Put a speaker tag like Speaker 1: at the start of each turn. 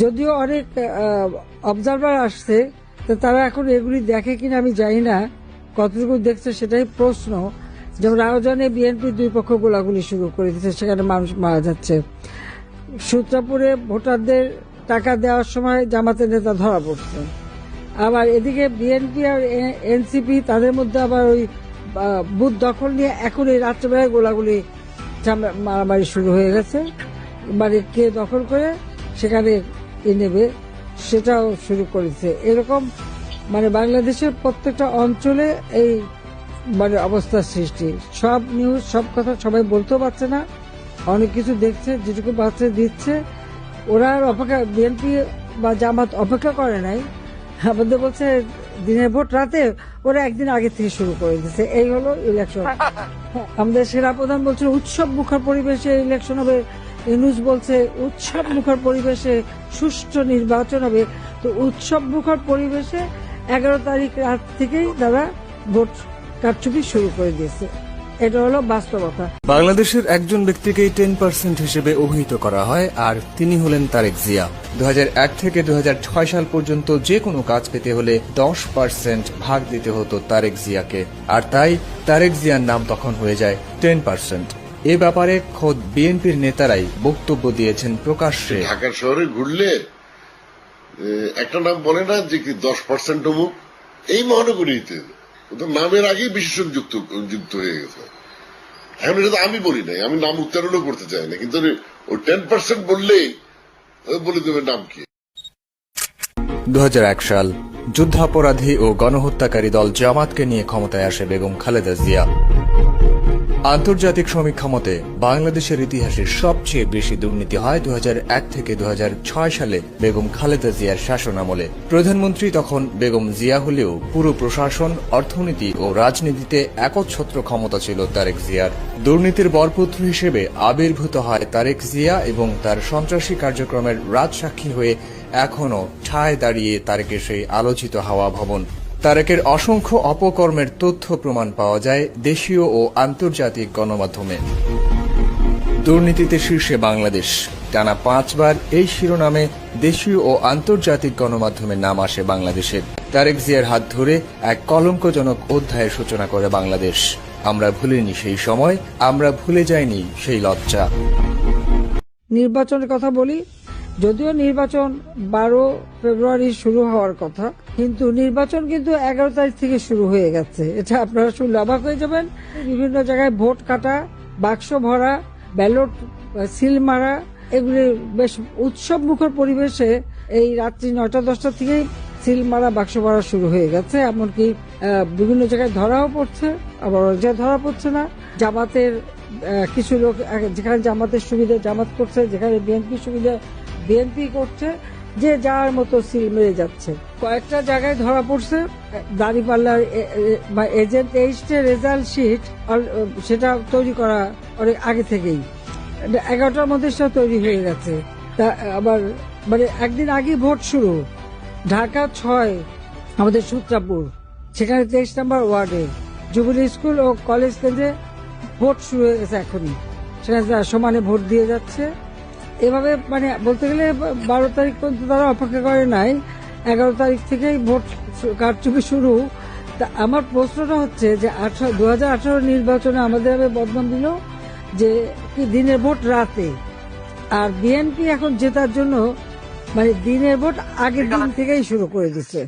Speaker 1: যদিও অনেক অবজারভার আসছে, তো তারা এখন এগুলি দেখে কিনা আমি জানি না, কতটুকু দেখছে সেটাই প্রশ্ন। যেমন রাউজানে বিএনপি দুই পক্ষ গোলাগুলি শুরু করে দিচ্ছে, সেখানে মানুষ মারা যাচ্ছে। সূত্রাপুরে ভোটারদের টাকা দেওয়ার সময় জামাতের নেতা ধরা পড়ছে। আবার এদিকে বিএনপি আর এনসিপি তাদের মধ্যে আবার ওই বুথ দখল নিয়ে এখন এই রাত্রেবেলায় গোলাগুলি মারামারি শুরু হয়ে গেছে। মানে কে দখল করে সেখানে নেবে সেটাও শুরু করেছে। এরকম মানে বাংলাদেশের প্রত্যেকটা অঞ্চলে এই মানে অবস্থার সৃষ্টি। সব নিউজ সব কথা সবাই বলতেও পারছে না, অনেক কিছু দেখছে, যেটুকু পাচ্ছে দিচ্ছে। ওরা আর অপেক্ষা, বিএনপি বা জামাত অপেক্ষা করে নাই, আমাদের বলছে দিনের ভোট রাতে, ওরা একদিন আগে থেকে শুরু করে দিচ্ছে। এই হলো ইলেকশন। আমাদের সেনাপ্রধান বলছে উৎসব মুখর পরিবেশে ইলেকশন হবে, নিউজ বলছে উৎসব মুখর পরিবেশে সুষ্ঠু নির্বাচন হবে। তো উৎসব মুখর পরিবেশে 11 তারিখ রাত থেকেই তারা ভোট কারচুপি শুরু করে দিয়েছে। এটা হলো বাস্তবতা।
Speaker 2: বাংলাদেশের একজন ব্যক্তিকেই 10% হিসেবে অভিহিত করা হয়, আর তিনি হলেন তারেক জিয়া। 2001 থেকে 2006 সাল পর্যন্ত যে কোনো কাজ পেতে হলে 10% ভাগ দিতে হতো তারেক জিয়াকে, আর তাই তারেক জিয়ার নাম তখন হয়ে যায় 10%। এ ব্যাপারে খোদ বিএনপির নেতারাই বক্তব্য দিয়েছেন প্রকাশ্যে।
Speaker 3: ঢাকা শহরে ঘুরলে একটা নাম বলে না যে কি 10% অমুক, এই মহানগরীতে ওদের নামের আগেই বিশেষণ যুক্ত হয়ে গেছে। এখন এটা তো আমি বলি নাই, আমি নাম উচ্চারণও করতে চাই না, কিন্তু ওই 10% বললেই বলে দেবে নাম কি।
Speaker 2: 2001 সাল, যুদ্ধাপরাধী ও গণহত্যাকারী দল জামাতকে নিয়ে ক্ষমতায় আসে বেগম খালেদা জিয়া। আন্তর্জাতিক সমীক্ষা মতে বাংলাদেশের ইতিহাসে সবচেয়ে বেশি দুর্নীতি হয় 2001 থেকে 2006 সালে বেগম খালেদা জিয়ার শাসনামলে। প্রধানমন্ত্রী তখন বেগম জিয়া হলেও পুরো প্রশাসন, অর্থনীতি ও রাজনীতিতে একচ্ছত্র ক্ষমতা ছিল তারেক জিয়ার। দুর্নীতির বরপুত্র হিসেবে আবির্ভূত হয় তারেক জিয়া এবং তার সন্ত্রাসী কার্যক্রমের রাজসাক্ষী হয়ে এখনও ঠায় দাঁড়িয়ে তারেকের সেই আলোচিত হাওয়া ভবন। তারেকের অসংখ্য অপকর্মের তথ্য প্রমাণ পাওয়া যায় দেশীয় ও আন্তর্জাতিক গণমাধ্যমে। দুর্নীতিতে শীর্ষে বাংলাদেশ, টানা 5 বার এই শিরোনামে দেশীয় ও আন্তর্জাতিক গণমাধ্যমের নাম আসে বাংলাদেশের। তারেক জিয়ার হাত ধরে এক কলঙ্কজনক অধ্যায়ের সূচনা করে বাংলাদেশ। আমরা ভুলিনি সেই সময়, আমরা ভুলে যাইনি সেই লজ্জা।
Speaker 1: নির্বাচনের কথা বলি, যদিও নির্বাচন 12 ফেব্রুয়ারি শুরু হওয়ার কথা, কিন্তু নির্বাচন কিন্তু 11 তারিখ থেকে শুরু হয়ে গেছে। এটা আপনারা শুনলে অবাক হয়ে যাবেন। বিভিন্ন জায়গায় ভোট কাটা, বাক্স ভরা, ব্যালট সিল মারা, এগুলি বেশ উৎসব মুখর পরিবেশে এই রাত্রি 9টা-10টা থেকেই সিল মারা, বাক্স ভরা শুরু হয়ে গেছে। এমনকি বিভিন্ন জায়গায় ধরাও পড়ছে, আবার ধরা পড়ছে না। জামাতের কিছু লোক, যেখানে জামাতের সুবিধা জামাত করছে, যেখানে বিএনপি সুবিধা বিএনপি করছে, যে যার মতো সিল মেরে যাচ্ছে। কয়েকটা জায়গায় ধরা পড়ছে দাঁড়িপাল্লার এজেন্ট এইস্টের রেজাল্ট শিট, সেটা তৈরি করা অনেক আগে থেকেই, 11টার মধ্যে সেটা তৈরি হয়ে গেছে। তা আবার মানে একদিন আগে ভোট শুরু। ঢাকা 6 আমাদের সূত্রাপুর, সেখানে 23 নম্বর ওয়ার্ডে জুবিলি স্কুল ও কলেজ কেন্দ্রে ভোট শুরু হয়ে গেছে এখনই, সেখানে সমানে ভোট দিয়ে যাচ্ছে। এভাবে মানে বলতে গেলে 12 তারিখ পর্যন্ত তারা অপেক্ষা করে নাই, 11 তারিখ থেকেই ভোট কারচুপি শুরু। তা আমার প্রশ্নটা হচ্ছে যে 2018 নির্বাচনে আমাদের বদনাম দিল যে কি দিনের ভোট রাতে, আর বিএনপি এখন জেতার জন্য মানে দিনের ভোট আগের দিন থেকেই শুরু করে দিচ্ছে।